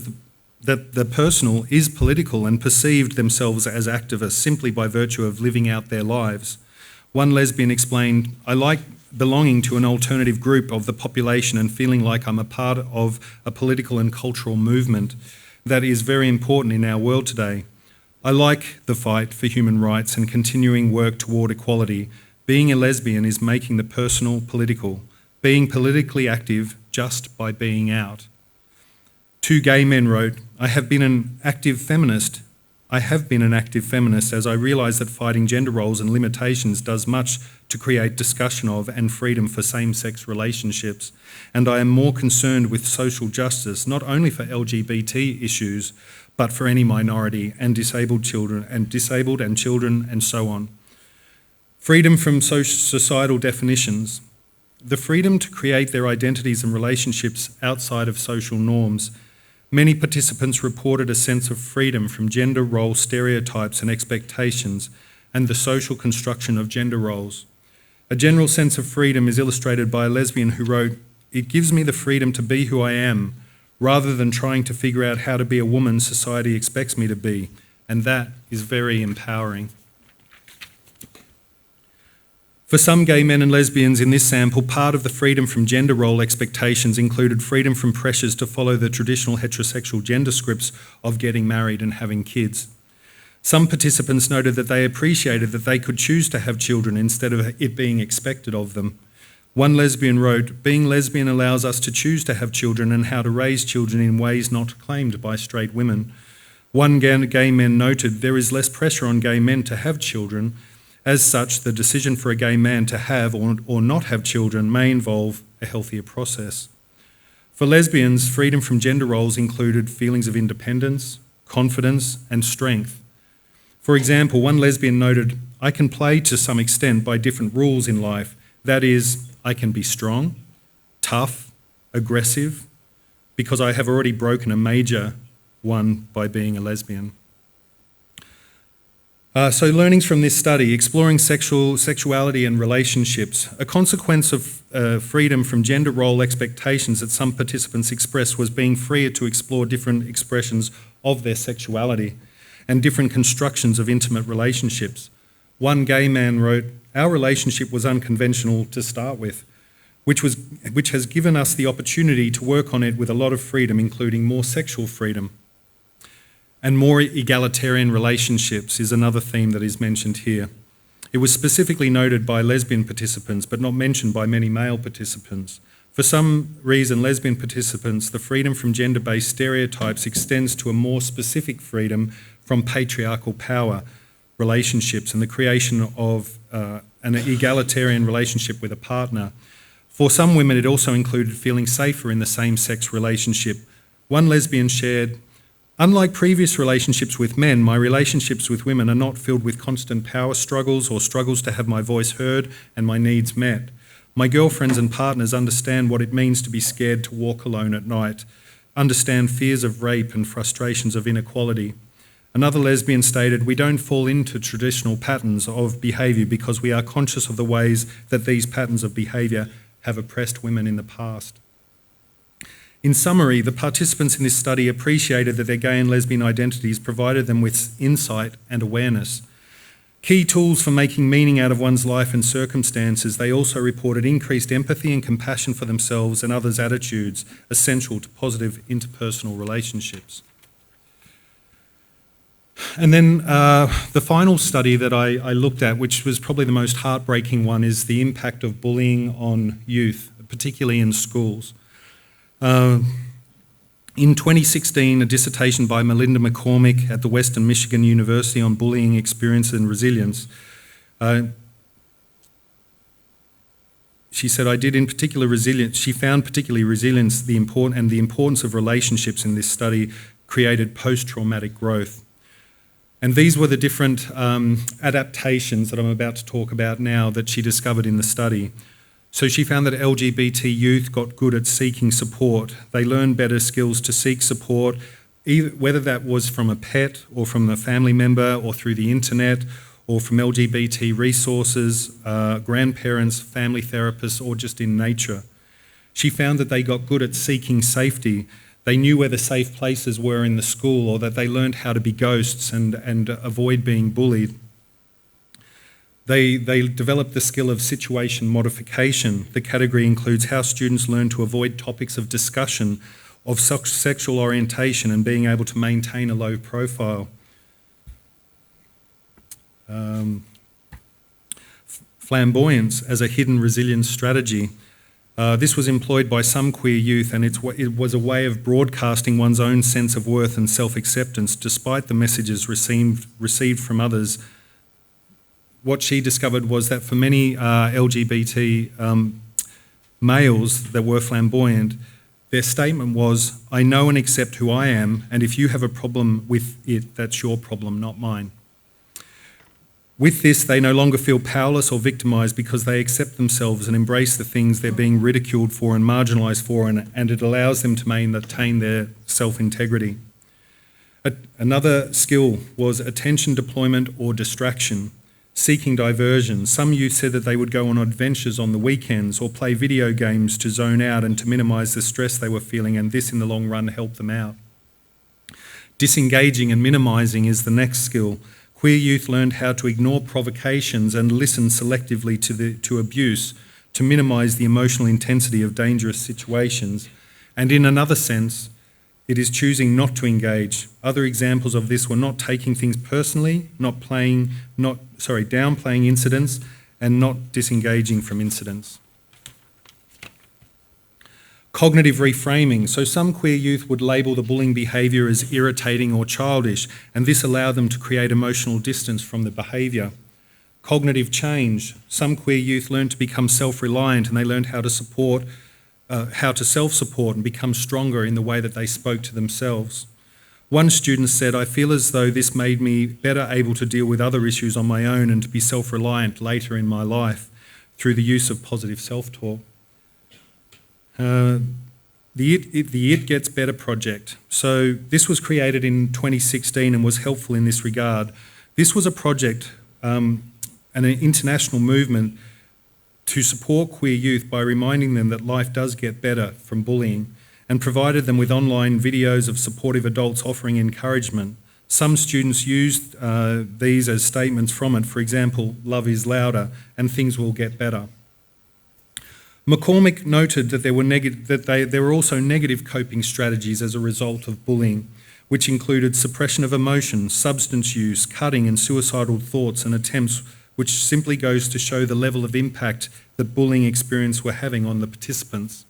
C: that the personal is political and perceived themselves as activists simply by virtue of living out their lives. One lesbian explained, "I like belonging to an alternative group of the population and feeling like I'm a part of a political and cultural movement that is very important in our world today. I like the fight for human rights and continuing work toward equality. Being a lesbian is making the personal political, being politically active just by being out." Two gay men wrote, I have been an active feminist as I realise that fighting gender roles and limitations does much to create discussion of and freedom for same-sex relationships, and I am more concerned with social justice, not only for LGBT issues, but for any minority and disabled children and so on. Freedom from societal definitions. The freedom to create their identities and relationships outside of social norms. Many participants reported a sense of freedom from gender role stereotypes and expectations and the social construction of gender roles. A general sense of freedom is illustrated by a lesbian who wrote, "It gives me the freedom to be who I am, rather than trying to figure out how to be a woman society expects me to be, and that is very empowering." For some gay men and lesbians in this sample, part of the freedom from gender role expectations included freedom from pressures to follow the traditional heterosexual gender scripts of getting married and having kids. Some participants noted that they appreciated that they could choose to have children instead of it being expected of them. One lesbian wrote, "Being lesbian allows us to choose to have children and how to raise children in ways not claimed by straight women." One gay man noted, "There is less pressure on gay men to have children. As such, the decision for a gay man to have or not have children may involve a healthier process." For lesbians, freedom from gender roles included feelings of independence, confidence, and strength. For example, one lesbian noted, "I can play to some extent by different rules in life. That is, I can be strong, tough, aggressive, because I have already broken a major one by being a lesbian." So learnings from this study, exploring sexuality and relationships. A consequence of freedom from gender role expectations that some participants expressed was being freer to explore different expressions of their sexuality and different constructions of intimate relationships. One gay man wrote, "Our relationship was unconventional to start with, which has given us the opportunity to work on it with a lot of freedom, including more sexual freedom." And more egalitarian relationships is another theme that is mentioned here. It was specifically noted by lesbian participants, but not mentioned by many male participants. For some reason, lesbian participants, the freedom from gender-based stereotypes extends to a more specific freedom from patriarchal power relationships and the creation of an egalitarian relationship with a partner. For some women, it also included feeling safer in the same-sex relationship. One lesbian shared, "Unlike previous relationships with men, my relationships with women are not filled with constant power struggles or struggles to have my voice heard and my needs met. My girlfriends and partners understand what it means to be scared to walk alone at night, understand fears of rape and frustrations of inequality." Another lesbian stated, "We don't fall into traditional patterns of behaviour because we are conscious of the ways that these patterns of behaviour have oppressed women in the past." In summary, the participants in this study appreciated that their gay and lesbian identities provided them with insight and awareness. Key tools for making meaning out of one's life and circumstances, they also reported increased empathy and compassion for themselves and others' attitudes, essential to positive interpersonal relationships. And then the final study that I looked at, which was probably the most heartbreaking one, is the impact of bullying on youth, particularly in schools. In 2016, a dissertation by Melinda McCormick at the Western Michigan University on bullying experience and resilience. She said, she found particularly resilience the importance of relationships in this study created post-traumatic growth. And these were the different adaptations that I'm about to talk about now that she discovered in the study. So she found that LGBT youth got good at seeking support. They learned better skills to seek support, whether that was from a pet or from a family member or through the internet or from LGBT resources, grandparents, family therapists, or just in nature. She found that they got good at seeking safety. They knew where the safe places were in the school, or that they learned how to be ghosts and avoid being bullied. They developed the skill of situation modification. The category includes how students learn to avoid topics of discussion of sexual orientation and being able to maintain a low profile. Flamboyance as a hidden resilience strategy. This was employed by some queer youth, and it was a way of broadcasting one's own sense of worth and self-acceptance despite the messages received from others. What she discovered was that for many LGBT males that were flamboyant, their statement was, "I know and accept who I am, and if you have a problem with it, that's your problem, not mine." With this, they no longer feel powerless or victimised because they accept themselves and embrace the things they're being ridiculed for and marginalised for, and it allows them to maintain their self-integrity. Another skill was attention deployment or distraction, seeking diversion. Some youth said that they would go on adventures on the weekends or play video games to zone out and to minimise the stress they were feeling, and this in the long run helped them out. Disengaging and minimising is the next skill. Queer youth learned how to ignore provocations and listen selectively to abuse to minimise the emotional intensity of dangerous situations. And in another sense, it is choosing not to engage. Other examples of this were not taking things personally, downplaying incidents, and not disengaging from incidents. Cognitive reframing. So some queer youth would label the bullying behaviour as irritating or childish, and this allowed them to create emotional distance from the behaviour. Cognitive change. Some queer youth learned to become self-reliant, and they learned how to self-support and become stronger in the way that they spoke to themselves. One student said, "I feel as though this made me better able to deal with other issues on my own and to be self-reliant later in my life through the use of positive self-talk." The It Gets Better project. So this was created in 2016 and was helpful in this regard. This was a project and an international movement to support queer youth by reminding them that life does get better from bullying, and provided them with online videos of supportive adults offering encouragement. Some students used these as statements from it. For example, "Love is louder" and "Things will get better." McCormick noted that there were also negative coping strategies as a result of bullying, which included suppression of emotion, substance use, cutting and suicidal thoughts and attempts, which simply goes to show the level of impact that bullying experience were having on the participants.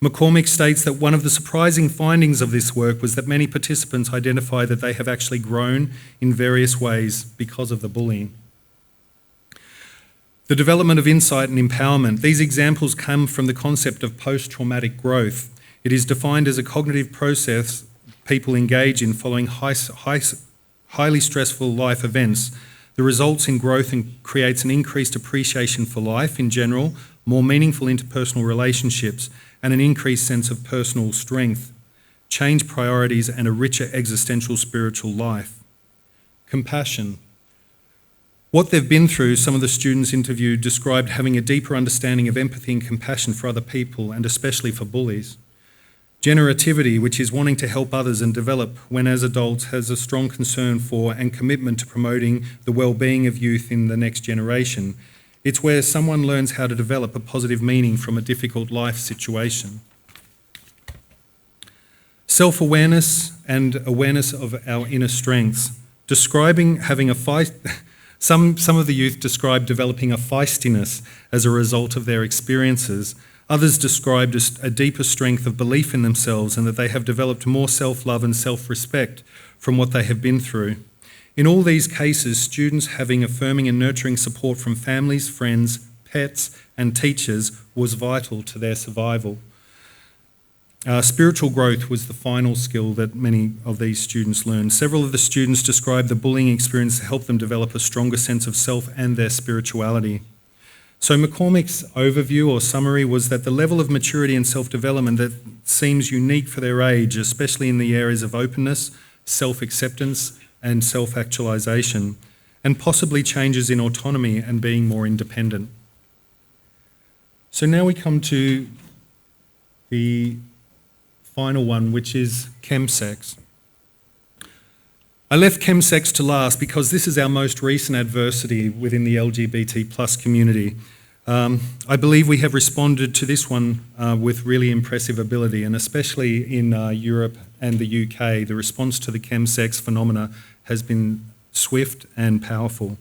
C: McCormick states that one of the surprising findings of this work was that many participants identify that they have actually grown in various ways because of the bullying. The development of insight and empowerment. These examples come from the concept of post-traumatic growth. It is defined as a cognitive process people engage in following highly stressful life events. The results in growth and creates an increased appreciation for life in general, more meaningful interpersonal relationships, and an increased sense of personal strength, change priorities, and a richer existential spiritual life. Compassion. What they've been through, some of the students interviewed described having a deeper understanding of empathy and compassion for other people, and especially for bullies. Generativity, which is wanting to help others and develop when as adults, has a strong concern for and commitment to promoting the well-being of youth in the next generation. It's where someone learns how to develop a positive meaning from a difficult life situation. Self-awareness and awareness of our inner strengths. Describing having a fight... Some of the youth described developing a feistiness as a result of their experiences. Others described a deeper strength of belief in themselves and that they have developed more self-love and self-respect from what they have been through. In all these cases, students having affirming and nurturing support from families, friends, pets and teachers was vital to their survival. Spiritual growth was the final skill that many of these students learned. Several of the students described the bullying experience to help them develop a stronger sense of self and their spirituality. So McCormick's overview or summary was that the level of maturity and self-development that seems unique for their age, especially in the areas of openness, self-acceptance and self-actualization, and possibly changes in autonomy and being more independent. So now we come to the final one, which is Chemsex. I left Chemsex to last because this is our most recent adversity within the LGBT plus community. I believe we have responded to this one with really impressive ability, and especially in Europe and the UK, the response to the Chemsex phenomena has been swift and powerful.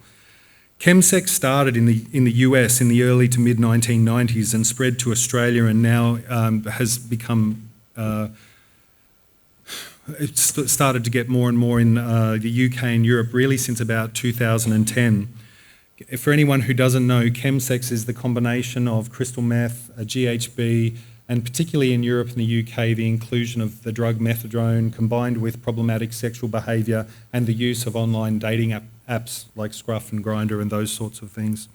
C: Chemsex started in the US in the early to mid 1990s and spread to Australia, and now has become it's started to get more and more in the UK and Europe really since about 2010. For anyone who doesn't know, Chemsex is the combination of crystal meth, GHB, and particularly in Europe and the UK, the inclusion of the drug methadone combined with problematic sexual behaviour and the use of online dating apps like Scruff and Grindr and those sorts of things.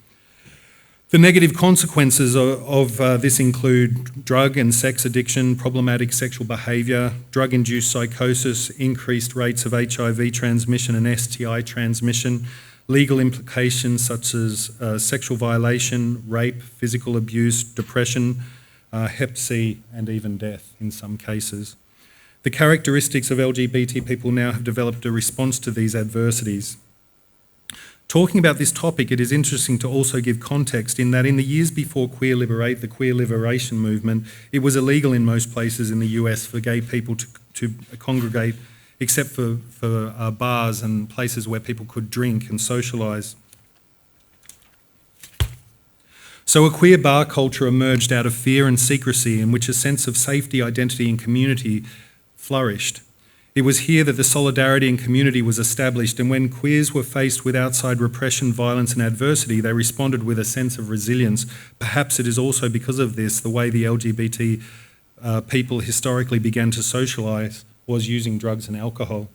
C: The negative consequences of this include drug and sex addiction, problematic sexual behaviour, drug-induced psychosis, increased rates of HIV transmission and STI transmission, legal implications such as sexual violation, rape, physical abuse, depression, Hep C, and even death in some cases. The characteristics of LGBT people now have developed a response to these adversities. Talking about this topic, it is interesting to also give context in that in the years before the queer liberation movement, it was illegal in most places in the US for gay people to congregate, except for bars and places where people could drink and socialise. So a queer bar culture emerged out of fear and secrecy in which a sense of safety, identity and community flourished. It was here that the solidarity and community was established, and when queers were faced with outside repression, violence and adversity, they responded with a sense of resilience. Perhaps it is also because of this the way the LGBT people historically began to socialise was using drugs and alcohol.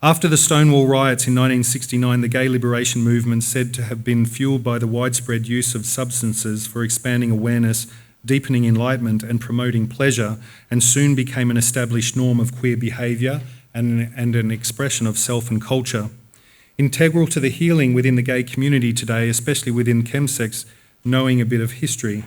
C: After the Stonewall riots in 1969, the gay liberation movement, said to have been fuelled by the widespread use of substances for expanding awareness, deepening enlightenment and promoting pleasure, and soon became an established norm of queer behaviour and an expression of self and culture. Integral to the healing within the gay community today, especially within Chemsex, knowing a bit of history.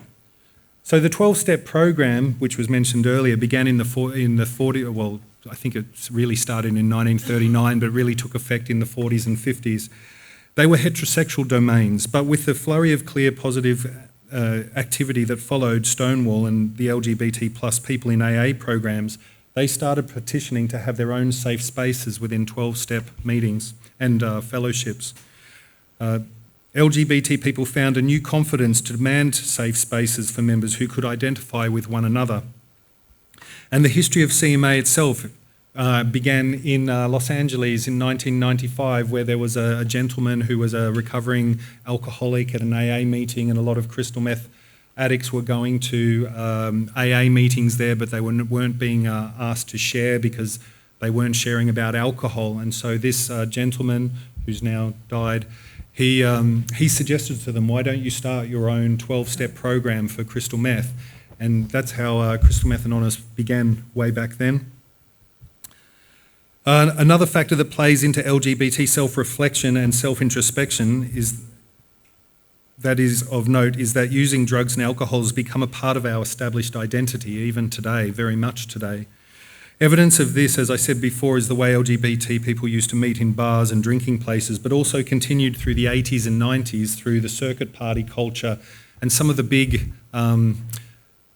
C: So the 12-step program, which was mentioned earlier, began in the 40s, well, I think it really started in 1939, but really took effect in the 40s and 50s. They were heterosexual domains, but with the flurry of clear positive activity that followed Stonewall and the LGBT plus people in AA programs, they started petitioning to have their own safe spaces within 12-step meetings and fellowships. LGBT people found a new confidence to demand safe spaces for members who could identify with one another. And the history of CMA itself began in Los Angeles in 1995, where there was a gentleman who was a recovering alcoholic at an AA meeting, and a lot of crystal meth addicts were going to AA meetings there, but they weren't being asked to share because they weren't sharing about alcohol. And so this gentleman, who's now died, he suggested to them, why don't you start your own 12-step program for crystal meth? And that's how Crystal Meth Anonymous began way back then. Another factor that plays into LGBT self-reflection and self-introspection is of note is that using drugs and alcohol has become a part of our established identity, even today, very much today. Evidence of this, as I said before, is the way LGBT people used to meet in bars and drinking places, but also continued through the 80s and 90s through the circuit party culture and some of the big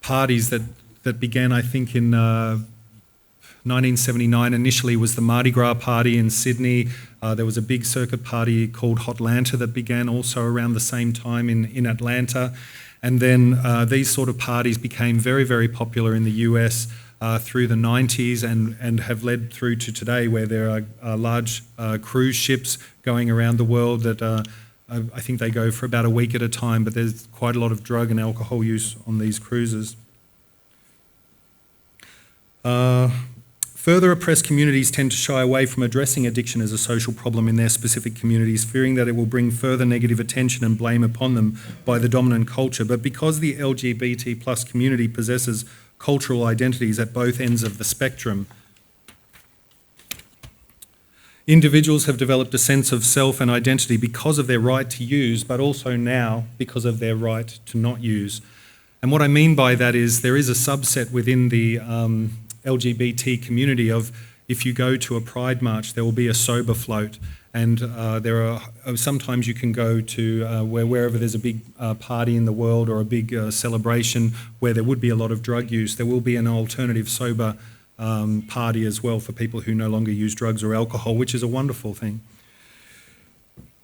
C: parties that began, I think, in 1979 initially was the Mardi Gras party in Sydney. There was a big circuit party called Hotlanta that began also around the same time in Atlanta. And then these sort of parties became very, very popular in the US through the 90s and have led through to today, where there are large cruise ships going around the world that I think they go for about a week at a time, but there's quite a lot of drug and alcohol use on these cruises. Further oppressed communities tend to shy away from addressing addiction as a social problem in their specific communities, fearing that it will bring further negative attention and blame upon them by the dominant culture. But because the LGBT plus community possesses cultural identities at both ends of the spectrum, individuals have developed a sense of self and identity because of their right to use, but also now because of their right to not use. And what I mean by that is there is a subset within the LGBT community of, if you go to a pride march, there will be a sober float, and there are sometimes you can go to wherever there's a big party in the world or a big celebration where there would be a lot of drug use, there will be an alternative sober party as well for people who no longer use drugs or alcohol, which is a wonderful thing.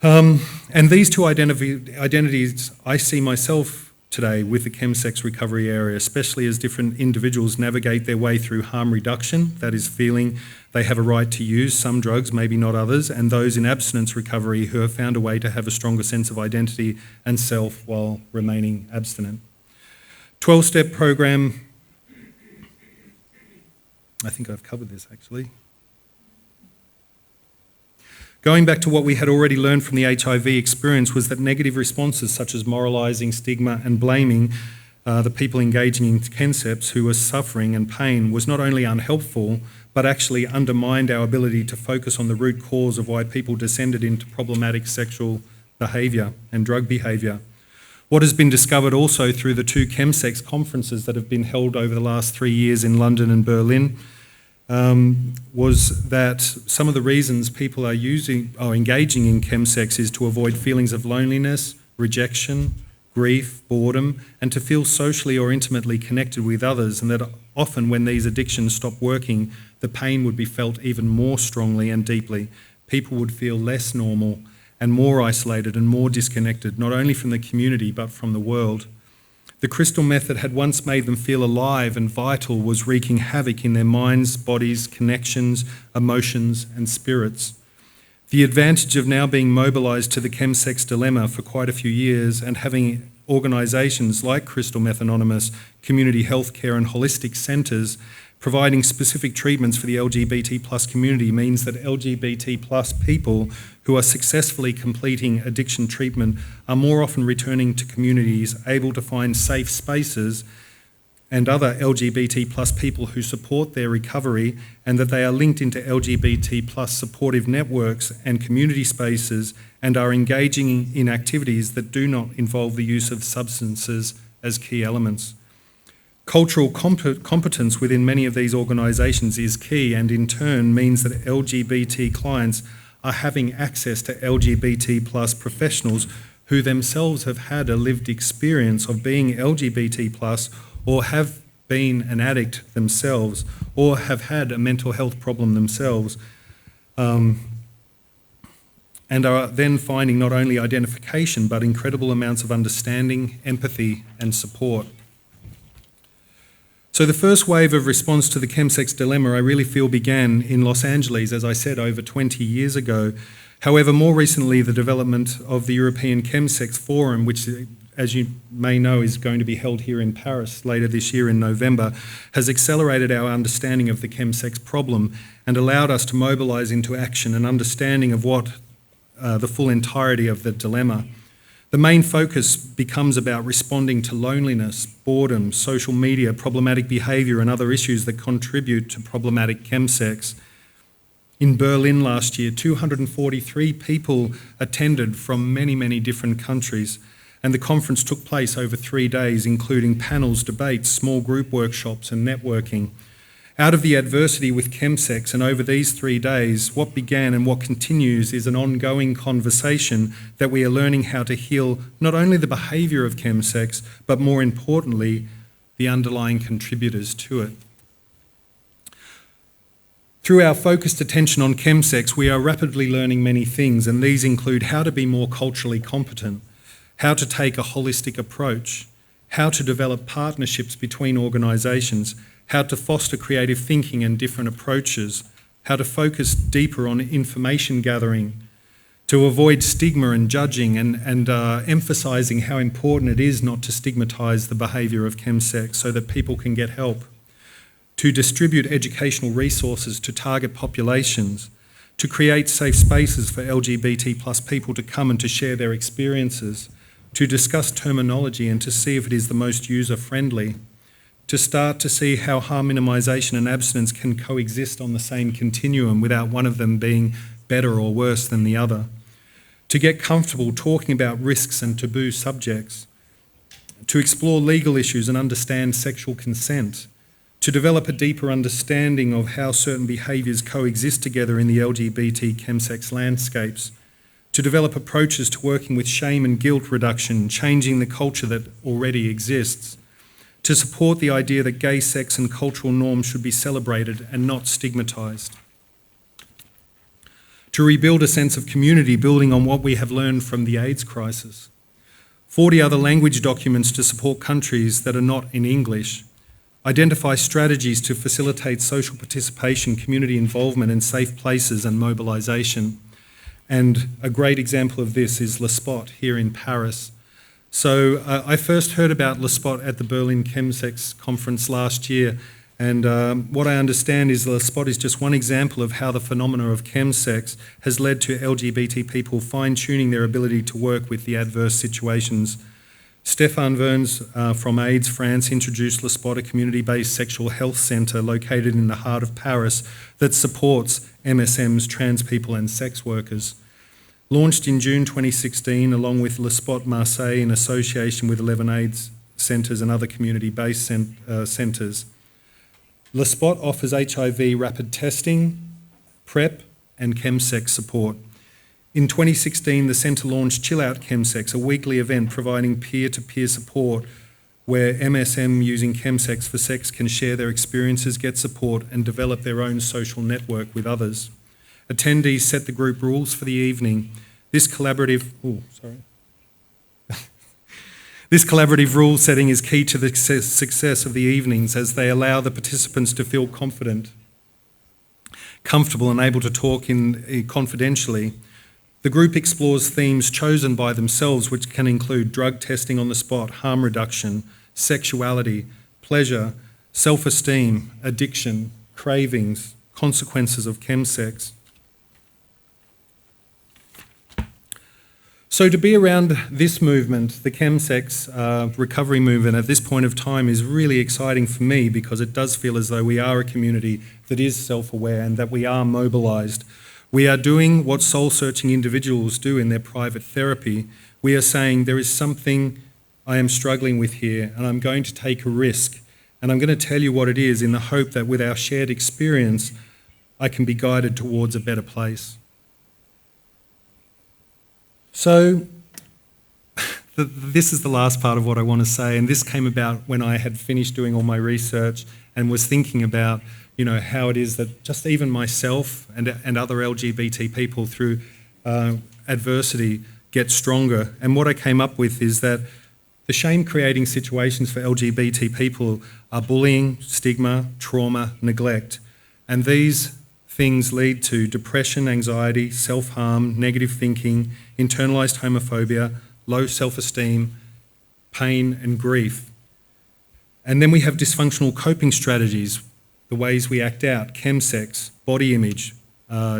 C: And these two identities, I see myself today with the Chemsex recovery area, especially as different individuals navigate their way through harm reduction, that is feeling they have a right to use some drugs, maybe not others, and those in abstinence recovery who have found a way to have a stronger sense of identity and self while remaining abstinent. 12-step program, I think I've covered this actually. Going back to what we had already learned from the HIV experience was that negative responses such as moralising, stigma and blaming the people engaging in Chemsex who were suffering and pain was not only unhelpful but actually undermined our ability to focus on the root cause of why people descended into problematic sexual behaviour and drug behaviour. What has been discovered also through the two Chemsex conferences that have been held over the last 3 years in London and Berlin was that some of the reasons people are engaging in Chemsex is to avoid feelings of loneliness, rejection, grief, boredom, and to feel socially or intimately connected with others, and that often when these addictions stop working, the pain would be felt even more strongly and deeply. People would feel less normal and more isolated and more disconnected, not only from the community but from the world. The crystal method had once made them feel alive and vital, was wreaking havoc in their minds, bodies, connections, emotions and spirits. The advantage of now being mobilised to the Chemsex dilemma for quite a few years and having organisations like Crystal Meth Anonymous, community healthcare and holistic centres providing specific treatments for the LGBT plus community means that LGBT plus people who are successfully completing addiction treatment are more often returning to communities able to find safe spaces and other LGBT plus people who support their recovery, and that they are linked into LGBT plus supportive networks and community spaces and are engaging in activities that do not involve the use of substances as key elements. Cultural competence within many of these organisations is key, and in turn means that LGBT clients are having access to LGBT plus professionals who themselves have had a lived experience of being LGBT plus or have been an addict themselves or have had a mental health problem themselves, and are then finding not only identification but incredible amounts of understanding, empathy and support. So the first wave of response to the Chemsex dilemma I really feel began in Los Angeles, as I said, over 20 years ago. However, more recently, the development of the European Chemsex Forum, which, as you may know, is going to be held here in Paris later this year in November, has accelerated our understanding of the Chemsex problem and allowed us to mobilise into action an understanding of what the full entirety of the dilemma. The main focus becomes about responding to loneliness, boredom, social media, problematic behaviour and other issues that contribute to problematic Chemsex. In Berlin last year, 243 people attended from many, many different countries, and the conference took place over 3 days, including panels, debates, small group workshops and networking. Out of the adversity with Chemsex and over these 3 days, what began and what continues is an ongoing conversation that we are learning how to heal not only the behaviour of Chemsex, but more importantly, the underlying contributors to it. Through our focused attention on Chemsex, we are rapidly learning many things, and these include how to be more culturally competent, how to take a holistic approach, how to develop partnerships between organisations, how to foster creative thinking and different approaches, how to focus deeper on information gathering, to avoid stigma and judging and emphasising how important it is not to stigmatise the behaviour of Chemsex so that people can get help, to distribute educational resources to target populations, to create safe spaces for LGBT plus people to come and to share their experiences, to discuss terminology and to see if it is the most user-friendly, to start to see how harm minimisation and abstinence can coexist on the same continuum without one of them being better or worse than the other, to get comfortable talking about risks and taboo subjects, to explore legal issues and understand sexual consent, to develop a deeper understanding of how certain behaviours coexist together in the LGBT Chemsex landscapes, to develop approaches to working with shame and guilt reduction, changing the culture that already exists, to support the idea that gay sex and cultural norms should be celebrated and not stigmatised, to rebuild a sense of community building on what we have learned from the AIDS crisis, 40 other language documents to support countries that are not in English, identify strategies to facilitate social participation, community involvement in safe places and mobilisation. And a great example of this is Le Spot here in Paris. So I first heard about Le Spot at the Berlin Chemsex conference last year, and what I understand is Le Spot is just one example of how the phenomena of chemsex has led to LGBT people fine-tuning their ability to work with the adverse situations. Stéphane Verns from AIDS France introduced Le Spot, a community-based sexual health centre located in the heart of Paris that supports MSMs, trans people and sex workers. Launched in June 2016 along with Le Spot Marseille in association with 11 AIDS centres and other community-based centres. Le Spot offers HIV rapid testing, PrEP and chemsex support. In 2016, the centre launched Chill Out Chemsex, a weekly event providing peer-to-peer support where MSM using chemsex for sex can share their experiences, get support and develop their own social network with others. Attendees set the group rules for the evening. This collaborative rule setting is key to the success of the evenings as they allow the participants to feel comfortable and able to talk confidentially. The group explores themes chosen by themselves, which can include drug testing on the spot, harm reduction, sexuality, pleasure, self-esteem, addiction, cravings, consequences of chemsex. So to be around this movement, the chemsex recovery movement at this point of time is really exciting for me because it does feel as though we are a community that is self-aware and that we are mobilised. We are doing what soul-searching individuals do in their private therapy. We are saying there is something I am struggling with here and I'm going to take a risk and I'm going to tell you what it is in the hope that with our shared experience, I can be guided towards a better place. So this is the last part of what I want to say, and this came about when I had finished doing all my research and was thinking about, how it is that just even myself and other LGBT people through adversity get stronger. And what I came up with is that the shame-creating situations for LGBT people are bullying, stigma, trauma, neglect, and these things lead to depression, anxiety, self-harm, negative thinking, internalised homophobia, low self-esteem, pain and grief. And then we have dysfunctional coping strategies, the ways we act out, chemsex, body image,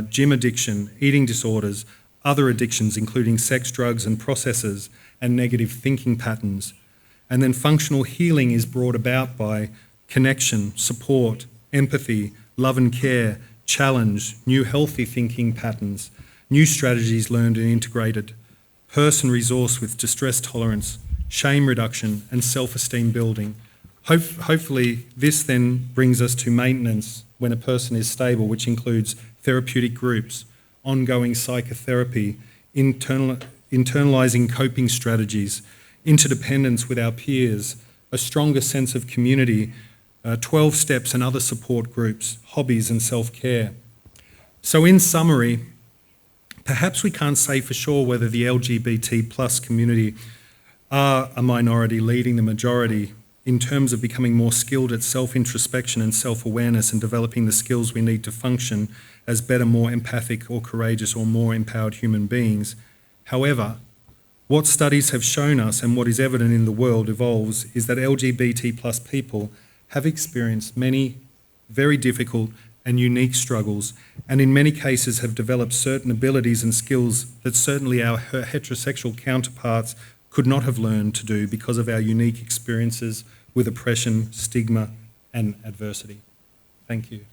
C: gym addiction, eating disorders, other addictions including sex, drugs and processes, and negative thinking patterns. And then functional healing is brought about by connection, support, empathy, love and care, challenge, new healthy thinking patterns, new strategies learned and integrated, person resource with distress tolerance, shame reduction and self-esteem building. Hopefully this then brings us to maintenance when a person is stable, which includes therapeutic groups, ongoing psychotherapy, internalising coping strategies, interdependence with our peers, a stronger sense of community, 12 steps and other support groups, hobbies and self-care. So in summary, perhaps we can't say for sure whether the LGBT plus community are a minority leading the majority in terms of becoming more skilled at self-introspection and self-awareness and developing the skills we need to function as better, more empathic or courageous or more empowered human beings. However, what studies have shown us and what is evident in the world evolves is that LGBT plus people have experienced many very difficult and unique struggles, and in many cases have developed certain abilities and skills that certainly our heterosexual counterparts could not have learned to do because of our unique experiences with oppression, stigma, and adversity. Thank you.